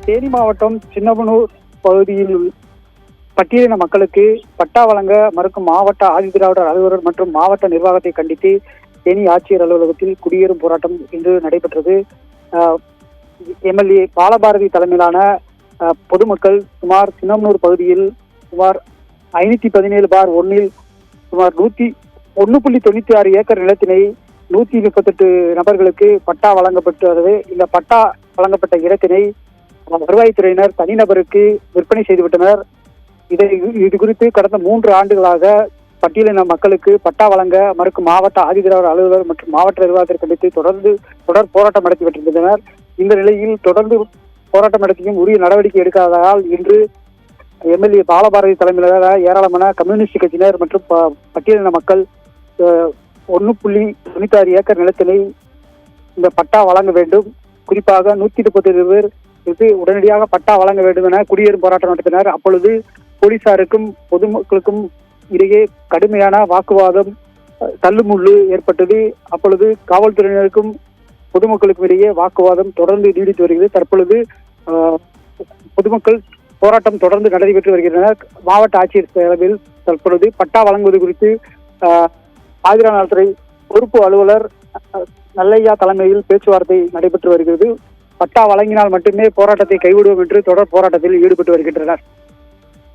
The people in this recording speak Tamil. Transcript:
தேனி மாவட்டம் சின்னமனூர் பகுதியில் பட்டியலின மக்களுக்கு பட்டா வழங்க மறுக்கும் மாவட்ட ஆதிதிராவிடர் அலுவலர் மற்றும் மாவட்ட நிர்வாகத்தை கண்டித்து தேனி ஆட்சியர் அலுவலகத்தில் குடியேறும் போராட்டம் இன்று நடைபெற்றது. எம்எல்ஏ பாலபாரதி தலைமையிலான பொதுமக்கள் சுமார் சின்னமனூர் பகுதியில் சுமார் 517/1 சுமார் 1.96 ஏக்கர் நிலத்தினை 138 நபர்களுக்கு பட்டா வழங்கப்பட்டது. இந்த பட்டா வழங்கப்பட்ட இடத்தினை வருவாய்த்துறையினர் தனிநபருக்கு விற்பனை செய்துவிட்டனர். இது குறித்து கடந்த 3 ஆண்டுகளாக பட்டியலின மக்களுக்கு பட்டா வழங்க மறுக்கும் மாவட்ட ஆதிதிராவிடர் அலுவலர் மற்றும் மாவட்ட நிர்வாகத்தை கண்டித்து தொடர் போராட்டம் நடத்தி வருகின்றனர். இந்த நிலையில் தொடர்ந்து போராட்டம் நடத்தியும் உரிய நடவடிக்கை எடுக்காததால் இன்று எம்எல்ஏ பாலபாரதி தலைமையிலான ஏராளமான கம்யூனிஸ்ட் கட்சியினர் மற்றும் பட்டியலின மக்கள் 1.96 ஏக்கர் நிலத்தினை இந்த பட்டா வழங்க வேண்டும், குறிப்பாக 137 பேர் உடனடியாக பட்டா வழங்க வேண்டும் என குடியேறும் போராட்டம் நடத்தினர். அப்பொழுது போலீசாருக்கும் பொதுமக்களுக்கும் இடையே கடுமையான வாக்குவாதம் தள்ளுமுள்ளு ஏற்பட்டது. அப்பொழுது காவல்துறையினருக்கும் பொதுமக்களுக்கும் இடையே வாக்குவாதம் தொடர்ந்து நீடித்து வருகிறது. தற்பொழுது பொதுமக்கள் போராட்டம் தொடர்ந்து நடைபெற்று வருகின்றனர். மாவட்ட ஆட்சியர் தலைமையில் தற்பொழுது பட்டா வழங்குவது குறித்து ஆதிதிராவிடர் நலத்துறை பொறுப்பு அலுவலர் நல்லையா தலைமையில் பேச்சுவார்த்தை நடைபெற்று வருகிறது. பட்டா வழங்கினால் மட்டுமே போராட்டத்தை கைவிடுவோம் என்று தொடர் போராட்டத்தில் ஈடுபட்டு வருகின்றனர்.